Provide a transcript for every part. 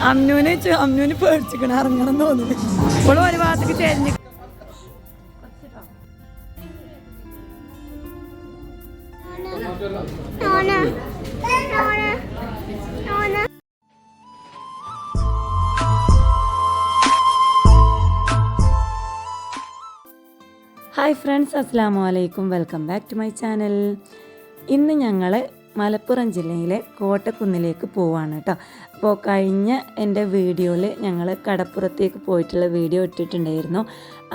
അമ്നുവിന് പേടിച്ചിക്കണം ഇറങ്ങണം തോന്നുന്നു. ഇപ്പോൾ ഒരു ഭാഗത്തേക്ക് ചേരിഞ്ഞ് ഹായ് ഫ്രണ്ട്സ്, അസ്സലാമു അലൈക്കും. Welcome back to my channel. ഇന്ന് ഞങ്ങൾ മലപ്പുറം ജില്ലയിലെ കോട്ടക്കുന്നിലേക്ക് പോവാണ് കേട്ടോ. അപ്പോൾ കഴിഞ്ഞ എൻ്റെ വീഡിയോയിൽ ഞങ്ങൾ കടപ്പുറത്തേക്ക് പോയിട്ടുള്ള വീഡിയോ ഇട്ടിട്ടുണ്ടായിരുന്നു.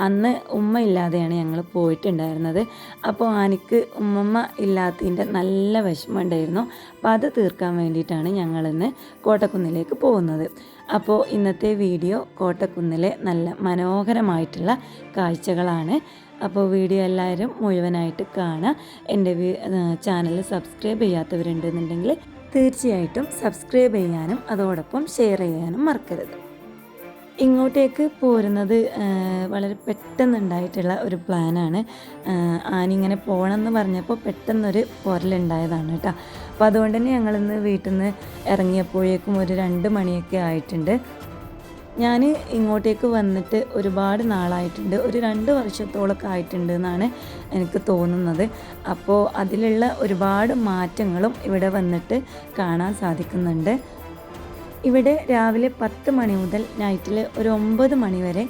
അന്ന് ഉമ്മ ഇല്ലാതെയാണ് ഞങ്ങൾ പോയിട്ടുണ്ടായിരുന്നത്. അപ്പോൾ എനിക്ക് ഉമ്മമ്മ ഇല്ലാത്തതിൻ്റെ നല്ല വിഷമം ഉണ്ടായിരുന്നു. അപ്പോൾ അത് തീർക്കാൻ വേണ്ടിയിട്ടാണ് ഞങ്ങളിന്ന് കോട്ടക്കുന്നിലേക്ക് പോകുന്നത്. അപ്പോൾ ഇന്നത്തെ വീഡിയോ കോട്ടക്കുന്നിലെ നല്ല മനോഹരമായിട്ടുള്ള കാഴ്ചകളാണ്. അപ്പോൾ വീഡിയോ എല്ലാവരും മുഴുവനായിട്ട് കാണുക. എൻ്റെ ചാനൽ സബ്സ്ക്രൈബ് ചെയ്യാത്തവരുണ്ടെന്നുണ്ടെങ്കിൽ തീർച്ചയായിട്ടും സബ്സ്ക്രൈബ് ചെയ്യാനും അതോടൊപ്പം ഷെയർ ചെയ്യാനും മറക്കരുത്. ഇങ്ങോട്ടേക്ക് പോരുന്നത് വളരെ പെട്ടെന്നുണ്ടായിട്ടുള്ള ഒരു പ്ലാനാണ്. ആനിങ്ങനെ പോകണമെന്ന് പറഞ്ഞപ്പോൾ പെട്ടെന്നൊരു പോരലുണ്ടായതാണ് കേട്ടോ. അപ്പോൾ അതുകൊണ്ട് തന്നെ ഞങ്ങളിന്ന് വീട്ടിൽ നിന്ന് ഇറങ്ങിയപ്പോഴേക്കും ഒരു 2 മണിയൊക്കെ ആയിട്ടുണ്ട്. ഞാൻ ഇങ്ങോട്ടേക്ക് വന്നിട്ട് ഒരുപാട് നാളായിട്ടുണ്ട്, ഒരു 2 വർഷത്തോളമൊക്കെ ആയിട്ടുണ്ട് എന്നാണ് എനിക്ക് തോന്നുന്നത്. അപ്പോൾ അതിലുള്ള ഒരുപാട് മാറ്റങ്ങളും ഇവിടെ വന്നിട്ട് കാണാൻ സാധിക്കുന്നുണ്ട്. ഇവിടെ രാവിലെ 10 മണി മുതൽ നൈറ്റിൽ ഒരു 9 മണി വരെ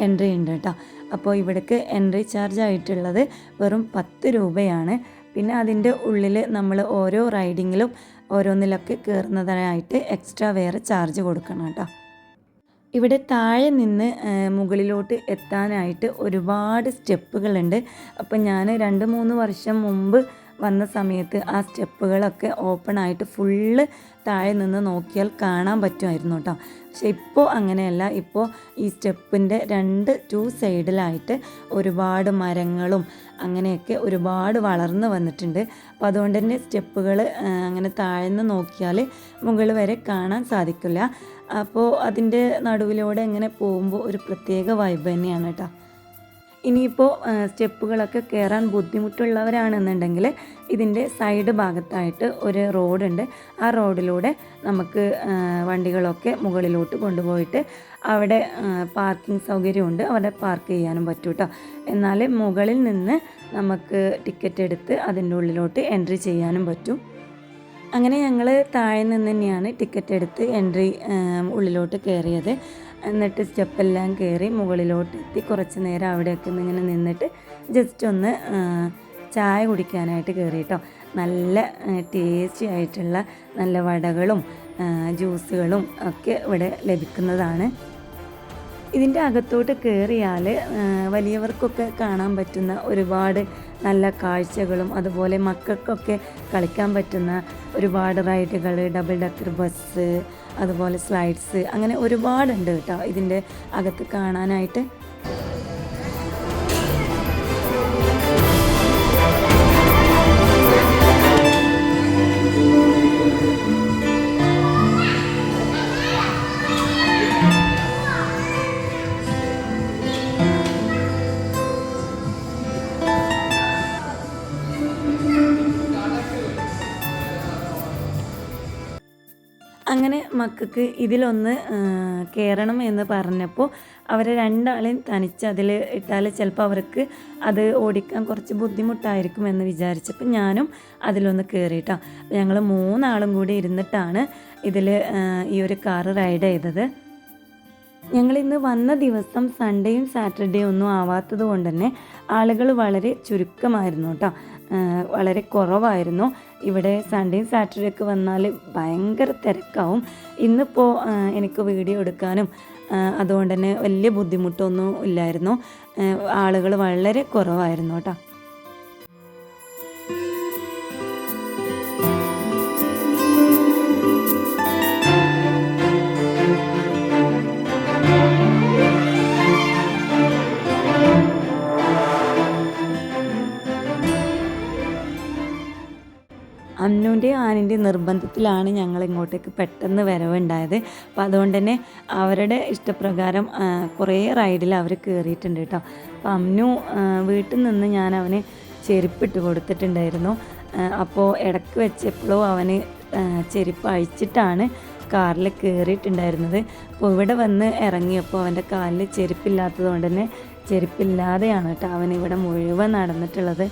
എൻട്രി ഉണ്ട് കേട്ടോ. അപ്പോൾ ഇവിടേക്ക് എൻട്രി ചാർജ് ആയിട്ടുള്ളത് വെറും 10 രൂപയാണ്. പിന്നെ അതിൻ്റെ ഉള്ളിൽ നമ്മൾ ഓരോ റൈഡിങ്ങിലും ഓരോന്നിലൊക്കെ കയറുന്നതിനായിട്ട് എക്സ്ട്രാ വേറെ ചാർജ് കൊടുക്കണം കേട്ടോ. ഇവിടെ താഴെ നിന്ന് മുകളിലോട്ട് എത്താനായിട്ട് ഒരുപാട് സ്റ്റെപ്പുകളുണ്ട്. അപ്പം ഞാൻ 2-3 വർഷം മുമ്പ് വന്ന സമയത്ത് ആ സ്റ്റെപ്പുകളൊക്കെ ഓപ്പൺ ആയിട്ട് ഫുള്ള് താഴെ നിന്ന് നോക്കിയാൽ കാണാൻ പറ്റുമായിരുന്നു കേട്ടോ. പക്ഷെ ഇപ്പോൾ അങ്ങനെയല്ല. ഇപ്പോൾ ഈ സ്റ്റെപ്പിൻ്റെ 2 സൈഡിലായിട്ട് ഒരുപാട് മരങ്ങളും അങ്ങനെയൊക്കെ ഒരുപാട് വളർന്നു വന്നിട്ടുണ്ട്. അപ്പോൾ അതുകൊണ്ട് തന്നെ സ്റ്റെപ്പുകൾ അങ്ങനെ താഴ്ന്ന് നോക്കിയാൽ മുകളിൽ വരെ കാണാൻ സാധിക്കില്ല. അപ്പോൾ അതിൻ്റെ നടുവിലൂടെ ഇങ്ങനെ പോകുമ്പോൾ ഒരു പ്രത്യേക വൈബ് തന്നെയാണ് കേട്ടോ. ഇനിയിപ്പോൾ സ്റ്റെപ്പുകളൊക്കെ കയറാൻ ബുദ്ധിമുട്ടുള്ളവരാണെന്നുണ്ടെങ്കിൽ ഇതിൻ്റെ സൈഡ് ഭാഗത്തായിട്ട് ഒരു റോഡുണ്ട്. ആ റോഡിലൂടെ നമുക്ക് വണ്ടികളൊക്കെ മുകളിലോട്ട് കൊണ്ടുപോയിട്ട് അവിടെ പാർക്കിംഗ് സൗകര്യമുണ്ട്, അവിടെ പാർക്ക് ചെയ്യാനും പറ്റും കേട്ടോ. എന്നാൽ മുകളിൽ നിന്ന് നമുക്ക് ടിക്കറ്റ് എടുത്ത് അതിൻ്റെ ഉള്ളിലോട്ട് എൻട്രി ചെയ്യാനും പറ്റും. അങ്ങനെ ഞങ്ങൾ താഴെ നിന്ന് തന്നെയാണ് ടിക്കറ്റ് എടുത്ത് എൻട്രി ഉള്ളിലോട്ട് കയറിയത്. എന്നിട്ട് സ്റ്റെപ്പെല്ലാം കയറി മുകളിലോട്ട് എത്തി കുറച്ച് നേരം അവിടെയൊക്കെ ഇങ്ങനെ നിന്നിട്ട് ജസ്റ്റ് ഒന്ന് ചായ കുടിക്കാനായിട്ട് കയറി കേട്ടോ. നല്ല ടേസ്റ്റി ആയിട്ടുള്ള നല്ല വടകളും ജ്യൂസുകളും ഒക്കെ ഇവിടെ ലഭിക്കുന്നതാണ്. ഇതിൻ്റെ അകത്തോട്ട് കയറിയാൽ വലിയവർക്കൊക്കെ കാണാൻ പറ്റുന്ന ഒരുപാട് നല്ല കാഴ്ചകളും അതുപോലെ മക്കൾക്കൊക്കെ കളിക്കാൻ പറ്റുന്ന ഒരുപാട് റൈഡുകൾ, ഡബിൾ ഡക്കർ ബസ്, അതുപോലെ സ്ലൈഡ്സ്, അങ്ങനെ ഒരുപാടുണ്ട് കേട്ടോ ഇതിൻ്റെ അകത്ത് കാണാനായിട്ട്. അങ്ങനെ മക്കൾക്ക് ഇതിലൊന്ന് കയറണം എന്ന് പറഞ്ഞപ്പോൾ അവരെ 2 ആളെയും തനിച്ച് അതിൽ ഇട്ടാൽ ചിലപ്പോൾ അവർക്ക് അത് ഓടിക്കാൻ കുറച്ച് ബുദ്ധിമുട്ടായിരിക്കും എന്ന് വിചാരിച്ചപ്പോൾ ഞാനും അതിലൊന്ന് കയറിയിട്ടോ. ഞങ്ങൾ 3 ആളും കൂടി ഇരുന്നിട്ടാണ് ഇതിൽ ഈ ഒരു കാറ് റൈഡ് ചെയ്തത്. ഞങ്ങളിന്ന് വന്ന ദിവസം സൺഡേയും സാറ്റർഡേയും ഒന്നും ആവാത്തത് കൊണ്ട് തന്നെ ആളുകൾ വളരെ ചുരുക്കമായിരുന്നു കേട്ടോ, വളരെ കുറവായിരുന്നു. ഇവിടെ സൺഡേയും സാറ്റർഡേ ഒക്കെ വന്നാൽ ഭയങ്കര തിരക്കാവും. ഇന്നിപ്പോൾ എനിക്ക് വീഡിയോ എടുക്കാനും അതുകൊണ്ട് തന്നെ വലിയ ബുദ്ധിമുട്ടൊന്നും ഇല്ലായിരുന്നു. ആളുകൾ വളരെ കുറവായിരുന്നു കേട്ടോ. അന്നുവിൻ്റെ ആനിൻ്റെ നിർബന്ധത്തിലാണ് ഞങ്ങൾ ഇങ്ങോട്ടേക്ക് പെട്ടെന്ന് വരവുണ്ടായത്. അപ്പോൾ അതുകൊണ്ട് തന്നെ അവരുടെ ഇഷ്ടപ്രകാരം കുറേ റൈഡിൽ അവർ കയറിയിട്ടുണ്ട് കേട്ടോ. അപ്പോൾ അന്നു വീട്ടിൽ നിന്ന് ഞാൻ അവന് ചെരുപ്പിട്ട് കൊടുത്തിട്ടുണ്ടായിരുന്നു. അപ്പോൾ ഇടയ്ക്ക് വെച്ചപ്പോഴും അവന് ചെരുപ്പ് അഴിച്ചിട്ടാണ് കാറിൽ കയറിയിട്ടുണ്ടായിരുന്നത്. അപ്പോൾ ഇവിടെ വന്ന് ഇറങ്ങിയപ്പോൾ അവൻ്റെ കാലിൽ ചെരുപ്പില്ലാത്തത് കൊണ്ട് തന്നെ ചെരുപ്പില്ലാതെയാണ് കേട്ടോ അവനിവിടെ മുഴുവൻ നടന്നിട്ടുള്ളത്.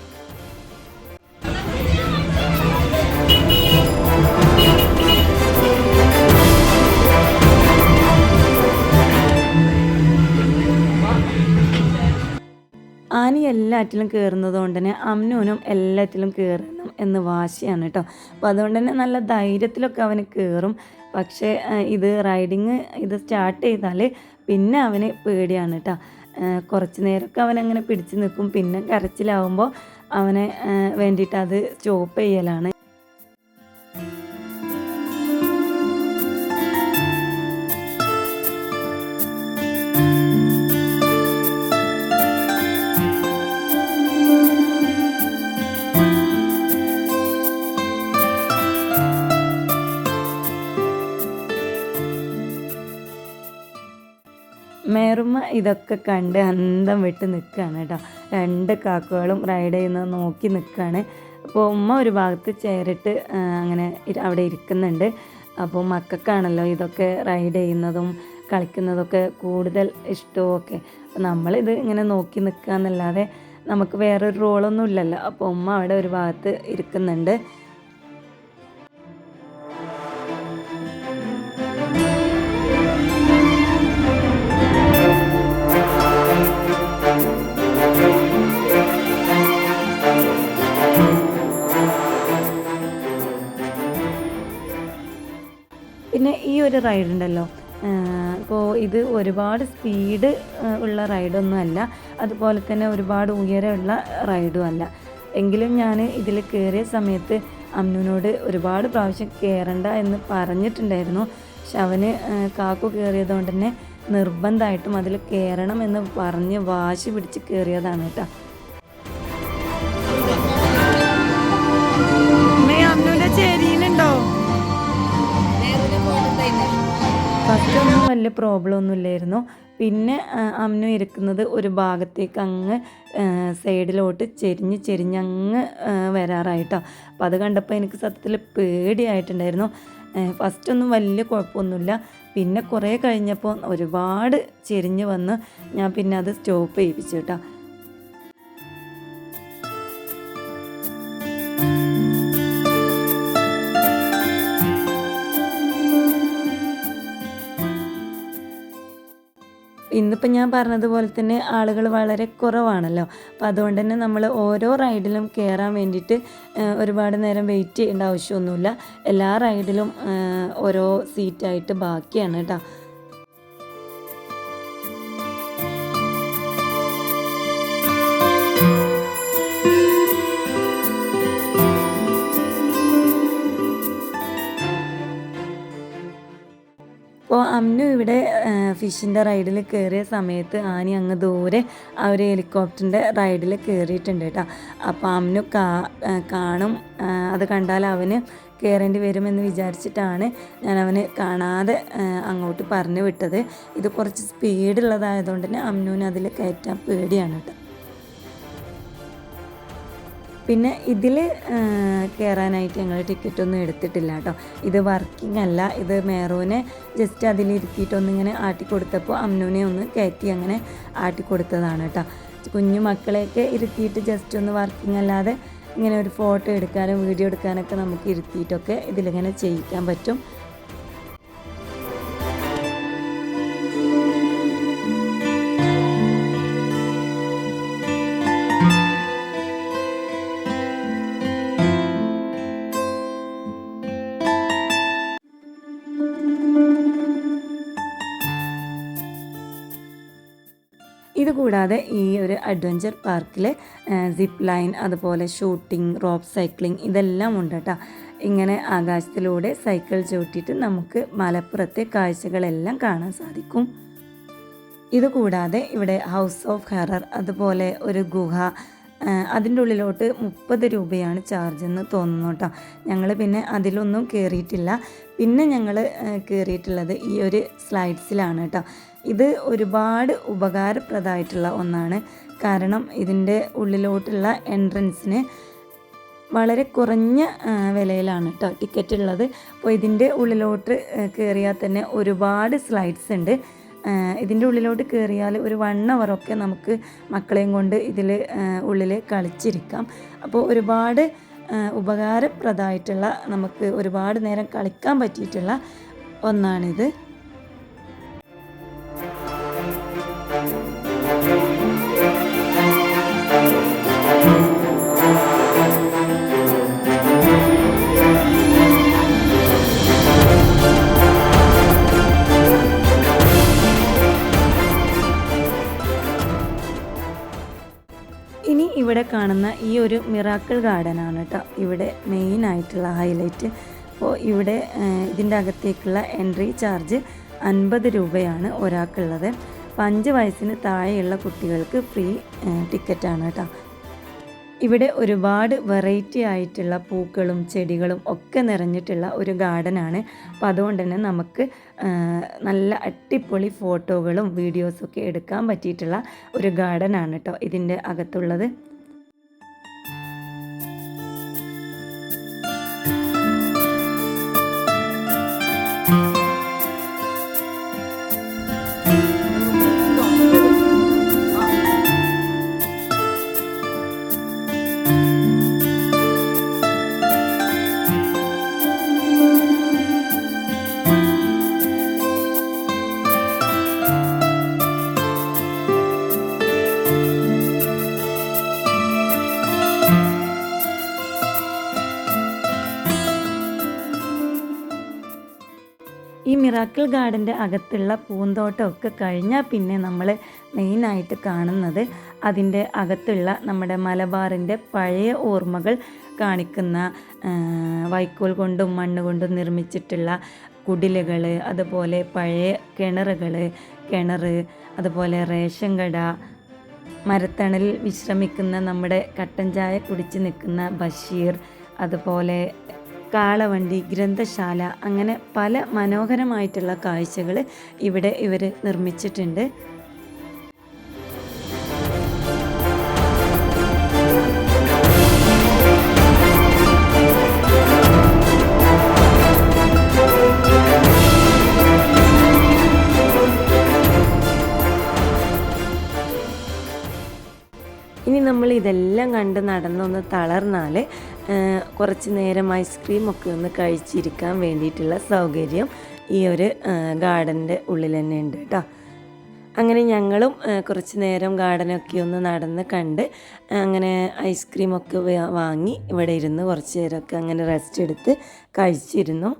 ആനി എല്ലാറ്റിലും കയറുന്നത് കൊണ്ട് തന്നെ അമ്നുവിനും എല്ലാറ്റിലും കയറണം എന്ന് വാശിയാണ് കേട്ടോ. അപ്പോൾ അതുകൊണ്ട് തന്നെ നല്ല ധൈര്യത്തിലൊക്കെ അവന് കയറും. പക്ഷേ ഇത് റൈഡിങ് ഇത് സ്റ്റാർട്ട് ചെയ്താൽ പിന്നെ അവന് പേടിയാണ് കേട്ടോ. കുറച്ച് നേരമൊക്കെ അവനങ്ങനെ പിടിച്ച് നിൽക്കും, പിന്നെ കരച്ചിലാവുമ്പോൾ അവനെ വേണ്ടിയിട്ട് അത് സ്റ്റോപ്പ് ചെയ്യലാണ്. മേറുമ്മ ഇതൊക്കെ കണ്ട് അന്തം വിട്ട് നിൽക്കുകയാണ് കേട്ടോ. 2 കാക്കകളും റൈഡ് ചെയ്യുന്നത് നോക്കി നിൽക്കുകയാണ്. അപ്പോൾ ഉമ്മ ഒരു ഭാഗത്ത് ചെയറിട്ട് അങ്ങനെ അവിടെ ഇരിക്കുന്നുണ്ട്. അപ്പോൾ മക്കൾക്കാണല്ലോ ഇതൊക്കെ റൈഡ് ചെയ്യുന്നതും കളിക്കുന്നതൊക്കെ കൂടുതൽ ഇഷ്ടമൊക്കെ. അപ്പോൾ നമ്മളിത് ഇങ്ങനെ നോക്കി നിൽക്കുക എന്നല്ലാതെ നമുക്ക് വേറൊരു റോളൊന്നും ഇല്ലല്ലോ. അപ്പോൾ ഉമ്മ അവിടെ ഒരു ഭാഗത്ത് ഇരിക്കുന്നുണ്ട്. പിന്നെ ഈ ഒരു റൈഡ് ഉണ്ടല്ലോ, അപ്പോൾ ഇത് ഒരുപാട് സ്പീഡ് ഉള്ള റൈഡൊന്നും അല്ല, അതുപോലെ തന്നെ ഒരുപാട് ഉയരമുള്ള റൈഡും അല്ല. എങ്കിലും ഞാൻ ഇതിൽ കയറിയ സമയത്ത് അമ്നുവിനോട് ഒരുപാട് പ്രാവശ്യം കയറണ്ട എന്ന് പറഞ്ഞിട്ടുണ്ടായിരുന്നു. പക്ഷെ അവന് കാക്കു കയറിയത് കൊണ്ട് തന്നെ നിർബന്ധമായിട്ടും അതിൽ കയറണം എന്ന് പറഞ്ഞ് വാശി പിടിച്ച് കയറിയതാണ് കേട്ടോ. ഫസ്റ്റൊന്നും വലിയ പ്രോബ്ലം ഒന്നും ഇല്ലായിരുന്നു. പിന്നെ അമ്നു ഇരിക്കുന്നത് ഒരു ഭാഗത്തേക്ക് അങ്ങ് സൈഡിലോട്ട് ചെരിഞ്ഞങ്ങ് വരാറായിട്ടോ. അപ്പോൾ അത് കണ്ടപ്പോൾ എനിക്ക് സത്യത്തിൽ പേടിയായിട്ടുണ്ടായിരുന്നു. ഫസ്റ്റൊന്നും വലിയ കുഴപ്പമൊന്നുമില്ല. പിന്നെ കുറേ കഴിഞ്ഞപ്പോൾ ഒരുപാട് ചെരിഞ്ഞ് വന്ന് ഞാൻ പിന്നെ അത് സ്റ്റോപ്പ് ചെയ്യിപ്പിച്ചു കേട്ടോ. ഇന്നിപ്പോൾ ഞാൻ പറഞ്ഞതുപോലെ തന്നെ ആളുകൾ വളരെ കുറവാണല്ലോ. അപ്പോൾ അതുകൊണ്ട് തന്നെ നമ്മൾ ഓരോ റൈഡിലും കയറാൻ വേണ്ടിയിട്ട് ഒരുപാട് നേരം വെയിറ്റ് ചെയ്യേണ്ട ആവശ്യമൊന്നുമില്ല. എല്ലാ റൈഡിലും ഓരോ സീറ്റായിട്ട് ബാക്കിയാണ് കേട്ടോ. അപ്പോൾ അമ്നു ഇവിടെ ഫിഷിൻ്റെ റൈഡിൽ കയറിയ സമയത്ത് ആനി അങ്ങ് ദൂരെ ആ ഒരു ഹെലികോപ്റ്ററിൻ്റെ റൈഡിൽ കയറിയിട്ടുണ്ട് കേട്ടോ. അപ്പോൾ അമ്നു കാണും, അത് കണ്ടാൽ അവന് കയറേണ്ടി വരുമെന്ന് വിചാരിച്ചിട്ടാണ് ഞാൻ അവന് കാണാതെ അങ്ങോട്ട് പറഞ്ഞു വിട്ടത്. ഇത് കുറച്ച് സ്പീഡുള്ളതായതുകൊണ്ട് തന്നെ അമ്നുവിന് അതിൽ കയറ്റാൻ പേടിയാണ് കേട്ടോ. പിന്നെ ഇതിൽ കയറാനായിട്ട് ഞങ്ങൾ ടിക്കറ്റൊന്നും എടുത്തിട്ടില്ല കേട്ടോ. ഇത് വർക്കിംഗ് അല്ല, ഇത് മേറൂനെ ജസ്റ്റ് അതിലിരുത്തിയിട്ടൊന്നിങ്ങനെ ആട്ടിക്കൊടുത്തപ്പോൾ അമ്നുവിനെ ഒന്ന് കയറ്റി അങ്ങനെ ആട്ടിക്കൊടുത്തതാണ് കേട്ടോ. കുഞ്ഞു മക്കളെയൊക്കെ ഇരുത്തിയിട്ട് ജസ്റ്റ് ഒന്ന് വർക്കിംഗ് അല്ലാതെ ഇങ്ങനെ ഒരു ഫോട്ടോ എടുക്കാനും വീഡിയോ എടുക്കാനൊക്കെ നമുക്ക് ഇരുത്തിയിട്ടൊക്കെ ഇതിലിങ്ങനെ ചെയ്യിക്കാൻ പറ്റും. ഇതുകൂടാതെ ഈ ഒരു അഡ്വഞ്ചർ പാർക്കിൽ സിപ്പ് ലൈൻ, അതുപോലെ ഷൂട്ടിംഗ്, റോപ്പ് സൈക്ലിംഗ് ഇതെല്ലാം ഉണ്ട് കേട്ടോ. ഇങ്ങനെ ആകാശത്തിലൂടെ സൈക്കിൾ ചവിട്ടിയിട്ട് നമുക്ക് മലപ്പുറത്തെ കാഴ്ചകളെല്ലാം കാണാൻ സാധിക്കും. ഇതുകൂടാതെ ഇവിടെ ഹൗസ് ഓഫ് ഹൊറർ, അതുപോലെ ഒരു ഗുഹ, അതിൻ്റെ ഉള്ളിലോട്ട് 30 രൂപയാണ് ചാർജ് എന്ന് തോന്നുന്നു കേട്ടോ. ഞങ്ങൾ പിന്നെ അതിലൊന്നും കയറിയിട്ടില്ല. പിന്നെ ഞങ്ങൾ കയറിയിട്ടുള്ളത് ഈ ഒരു സ്ലൈഡ്സിലാണ് കേട്ടോ. ഇത് ഒരുപാട് ഉപകാരപ്രദമായിട്ടുള്ള ഒന്നാണ്. കാരണം ഇതിൻ്റെ ഉള്ളിലോട്ടുള്ള എൻട്രൻസിന് വളരെ കുറഞ്ഞ വിലയിലാണ് കേട്ടോ ടിക്കറ്റ് ഉള്ളത്. അപ്പോൾ ഇതിൻ്റെ ഉള്ളിലോട്ട് കയറിയാൽ തന്നെ ഒരുപാട് സ്ലൈഡ്സ് ഉണ്ട്. ഇതിൻ്റെ ഉള്ളിലോട്ട് കയറിയാൽ ഒരു 1 അവറൊക്കെ നമുക്ക് മക്കളെയും കൊണ്ട് ഇതിൽ ഉള്ളിൽ കളിച്ചിരിക്കാം. അപ്പോൾ ഒരുപാട് ഉപകാരപ്രദമായിട്ടുള്ള, നമുക്ക് ഒരുപാട് നേരം കളിക്കാൻ പറ്റിയിട്ടുള്ള ഒന്നാണിത്. ഇനി ഇവിടെ കാണുന്ന ഈ ഒരു മിറാക്കിൾ ഗാർഡനാണ് കേട്ടോ ഇവിടെ മെയിനായിട്ടുള്ള ഹൈലൈറ്റ്. അപ്പോൾ ഇവിടെ ഇതിൻ്റെ അകത്തേക്കുള്ള എൻട്രി ചാർജ് 50 രൂപയാണ് ഒരാൾക്കുള്ളത്. അപ്പോൾ 5 വയസ്സിന് താഴെയുള്ള കുട്ടികൾക്ക് ഫ്രീ ടിക്കറ്റാണ് കേട്ടോ. ഇവിടെ ഒരുപാട് വെറൈറ്റി ആയിട്ടുള്ള പൂക്കളും ചെടികളും ഒക്കെ നിറഞ്ഞിട്ടുള്ള ഒരു ഗാർഡനാണ്. അപ്പോൾ അതുകൊണ്ട് തന്നെ നമുക്ക് നല്ല അടിപൊളി ഫോട്ടോകളും വീഡിയോസൊക്കെ എടുക്കാൻ പറ്റിയിട്ടുള്ള ഒരു ഗാർഡനാണ് കേട്ടോ ഇതിൻ്റെ അകത്തുള്ളത്. ഈ മിറാക്കിൾ ഗാർഡൻ്റെ അകത്തുള്ള പൂന്തോട്ടമൊക്കെ കഴിഞ്ഞാൽ പിന്നെ നമ്മൾ മെയിനായിട്ട് കാണുന്നത് അതിൻ്റെ അകത്തുള്ള നമ്മുടെ മലബാറിൻ്റെ പഴയ ഓർമ്മകൾ കാണിക്കുന്ന വൈക്കോൽ കൊണ്ടും മണ്ണ് കൊണ്ടും നിർമ്മിച്ചിട്ടുള്ള കുടിലുകൾ, അതുപോലെ പഴയ കിണർ, അതുപോലെ റേഷൻ കട, മരത്തണലിൽ വിശ്രമിക്കുന്ന നമ്മുടെ കട്ടൻ ചായ കുടിച്ച് നിൽക്കുന്ന ബഷീർ, അതുപോലെ കാളവണ്ടി, ഗ്രന്ഥശാല, അങ്ങനെ പല മനോഹരമായിട്ടുള്ള കാഴ്ചകൾ ഇവിടെ ഇവർ നിർമ്മിച്ചിട്ടുണ്ട്. ഇനി നമ്മൾ ഇതെല്ലാം കണ്ട് നടന്നൊന്ന് തളർന്നാൽ കുറച്ച് നേരം ഐസ്ക്രീമൊക്കെ ഒന്ന് കഴിച്ചിരിക്കാൻ വേണ്ടിയിട്ടുള്ള സൗകര്യം ഈ ഒരു ഗാർഡൻ്റെ ഉള്ളിൽ തന്നെ ഉണ്ട് കേട്ടോ. അങ്ങനെ ഞങ്ങളും കുറച്ച് നേരം ഗാർഡനൊക്കെ ഒന്ന് നടന്ന് കണ്ട് അങ്ങനെ ഐസ്ക്രീമൊക്കെ വാങ്ങി ഇവിടെ ഇരുന്ന് കുറച്ച് നേരമൊക്കെ അങ്ങനെ റെസ്റ്റ് എടുത്ത് കഴിച്ചിരുന്നു.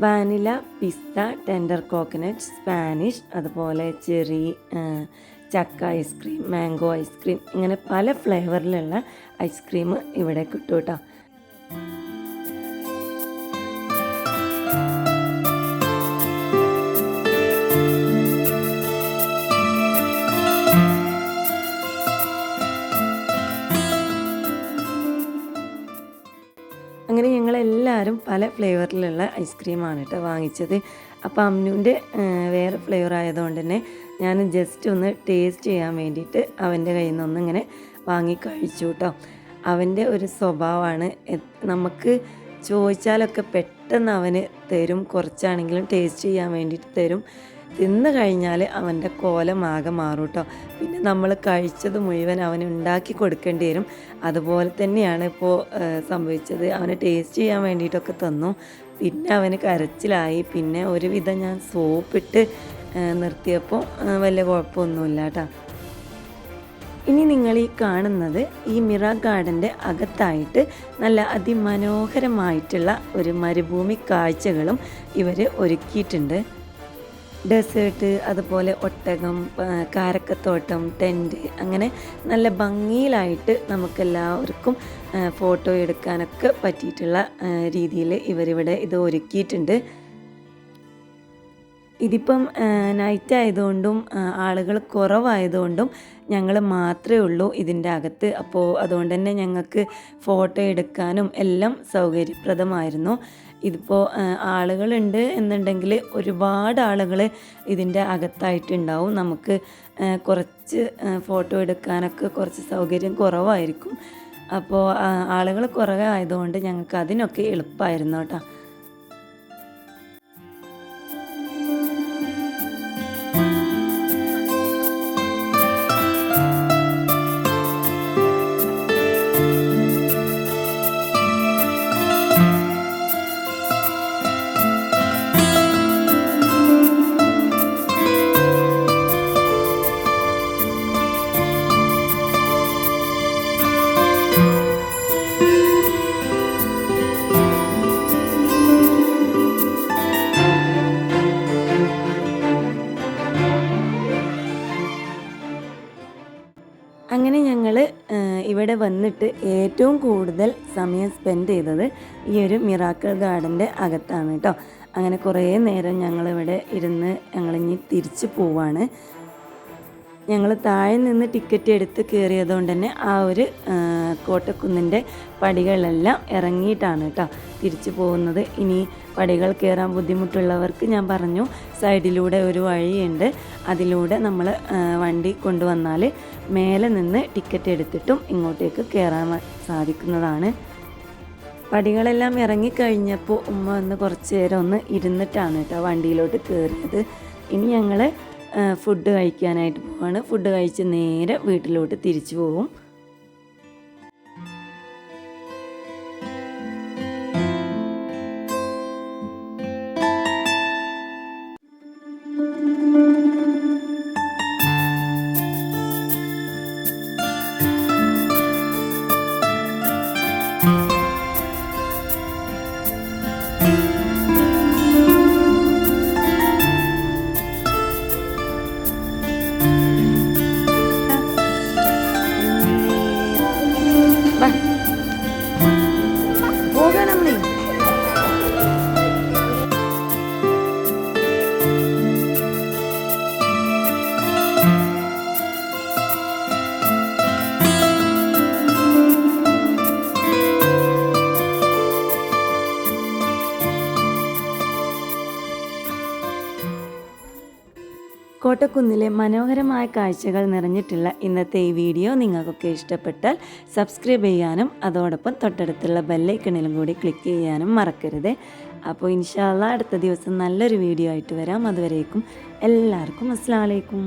വാനില, പിസ്ത, ടെൻഡർ കോക്കനട്ട്, സ്പാനിഷ്, അതുപോലെ ചെറി, ചക്ക ഐസ്ക്രീം, മാംഗോ ഐസ്ക്രീം, ഇങ്ങനെ പല ഫ്ലേവറിലുള്ള ഐസ്ക്രീം ഇവിടെ കിട്ടും കേട്ടോ. അങ്ങനെ ഞങ്ങളെല്ലാവരും പല ഫ്ലേവറിലുള്ള ഐസ്ക്രീമാണ് കേട്ടോ വാങ്ങിച്ചത്. അപ്പോൾ അമ്നുവിൻ്റെ വേറെ ഫ്ലേവർ ആയതുകൊണ്ട് തന്നെ ഞാൻ ജസ്റ്റ് ഒന്ന് ടേസ്റ്റ് ചെയ്യാൻ വേണ്ടിയിട്ട് അവൻ്റെ കയ്യിൽ നിന്നൊന്ന് ഇങ്ങനെ വാങ്ങി കഴിച്ചു കേട്ടോ. അവൻ്റെ ഒരു സ്വഭാവമാണ്, നമുക്ക് ചോദിച്ചാലൊക്കെ പെട്ടെന്ന് അവന് തരും, കുറച്ചാണെങ്കിലും ടേസ്റ്റ് ചെയ്യാൻ വേണ്ടിയിട്ട് തരും. തിന്നു കഴിഞ്ഞാൽ അവൻ്റെ കോലമാകെ മാറും കേട്ടോ. പിന്നെ നമ്മൾ കഴിച്ചത് മുഴുവൻ അവന് ഉണ്ടാക്കി കൊടുക്കേണ്ടി വരും. അതുപോലെ തന്നെയാണ് ഇപ്പോൾ സംഭവിച്ചത്. അവന് ടേസ്റ്റ് ചെയ്യാൻ വേണ്ടിയിട്ടൊക്കെ തന്നു, പിന്നെ അവന് കരച്ചിലായി. പിന്നെ ഒരുവിധം ഞാൻ സോപ്പിട്ട് നിർത്തിയപ്പോൾ വലിയ കുഴപ്പമൊന്നുമില്ല കേട്ടോ. ഇനി നിങ്ങൾ ഈ കാണുന്നത് ഈ മിറാ ഗാർഡൻ്റെ അകത്തായിട്ട് നല്ല അതിമനോഹരമായിട്ടുള്ള ഒരു മരുഭൂമി കാഴ്ചകളും ഇവർ ഒരുക്കിയിട്ടുണ്ട്. ഡെസേർട്ട്, അതുപോലെ ഒട്ടകം, കാരക്കത്തോട്ടം, ടെൻറ്റ്, അങ്ങനെ നല്ല ഭംഗിയിലായിട്ട് നമുക്കെല്ലാവർക്കും ഫോട്ടോ എടുക്കാനൊക്കെ പറ്റിയിട്ടുള്ള രീതിയിൽ ഇവരിവിടെ ഇത് ഒരുക്കിയിട്ടുണ്ട്. ഇതിപ്പം നൈറ്റ് ആയതുകൊണ്ടും ആളുകൾ കുറവായതുകൊണ്ടും ഞങ്ങൾ മാത്രമേ ഉള്ളൂ ഇതിൻ്റെ അകത്ത്. അപ്പോൾ അതുകൊണ്ട് തന്നെ ഞങ്ങൾക്ക് ഫോട്ടോ എടുക്കാനും എല്ലാം സൗകര്യപ്രദമായിരുന്നു. ഇതിപ്പോൾ ആളുകളുണ്ട് എന്നുണ്ടെങ്കിൽ ഒരുപാട് ആളുകൾ ഇതിൻ്റെ അകത്തായിട്ടുണ്ടാവും. നമുക്ക് കുറച്ച് ഫോട്ടോ എടുക്കാനൊക്കെ കുറച്ച് സൗകര്യം കുറവായിരിക്കും. അപ്പോൾ ആളുകൾ കുറവായതുകൊണ്ട് ഞങ്ങൾക്ക് അതിനൊക്കെ എളുപ്പമായിരുന്നു കേട്ടോ. അങ്ങനെ ഞങ്ങൾ ഇവിടെ വന്നിട്ട് ഏറ്റവും കൂടുതൽ സമയം സ്പെൻഡ് ചെയ്തത് ഈ ഒരു മിറാക്കിൾ ഗാർഡൻ്റെ അകത്താണ് കേട്ടോ. അങ്ങനെ കുറേ നേരം ഞങ്ങളിവിടെ ഇരുന്ന് ഞങ്ങളിനി തിരിച്ചു പോവാണ്. ഞങ്ങൾ താഴെ നിന്ന് ടിക്കറ്റ് എടുത്ത് കയറിയതുകൊണ്ട് തന്നെ ആ ഒരു കോട്ടക്കുന്നിൻ്റെ പടികളെല്ലാം ഇറങ്ങിയിട്ടാണ് കേട്ടോ തിരിച്ചു പോകുന്നത്. ഇനി പടികൾ കയറാൻ ബുദ്ധിമുട്ടുള്ളവർക്ക് ഞാൻ പറഞ്ഞു സൈഡിലൂടെ ഒരു വഴിയുണ്ട്, അതിലൂടെ നമ്മൾ വണ്ടി കൊണ്ടുവന്നാൽ മേലെ നിന്ന് ടിക്കറ്റ് എടുത്തിട്ടും ഇങ്ങോട്ടേക്ക് കയറാൻ സാധിക്കുന്നതാണ്. പടികളെല്ലാം ഇറങ്ങിക്കഴിഞ്ഞപ്പോൾ ഉമ്മ ഒന്ന് കുറച്ച് നേരം ഒന്ന് ഇരുന്നിട്ടാണ് കേട്ടോ വണ്ടിയിലോട്ട് കയറിയത്. ഇനി ഞങ്ങൾ ഫുഡ് കഴിക്കാനായിട്ട് പോവാണ്. ഫുഡ് കഴിച്ച് നേരെ വീട്ടിലോട്ട് തിരിച്ചു പോകും. കോട്ടക്കുന്നിലെ മനോഹരമായ കാഴ്ചകൾ നിറഞ്ഞിട്ടുള്ള ഇന്നത്തെ ഈ വീഡിയോ നിങ്ങൾക്കൊക്കെ ഇഷ്ടപ്പെട്ടാൽ സബ്സ്ക്രൈബ് ചെയ്യാനും അതോടൊപ്പം തൊട്ടടുത്തുള്ള ബെല്ലൈക്കണിലും കൂടി ക്ലിക്ക് ചെയ്യാനും മറക്കരുത്. അപ്പോൾ ഇൻഷാ അല്ലാഹ് അടുത്ത ദിവസം നല്ലൊരു വീഡിയോ ആയിട്ട് വരാം. അതുവരേക്കും എല്ലാവർക്കും അസ്സലാമു അലൈക്കും.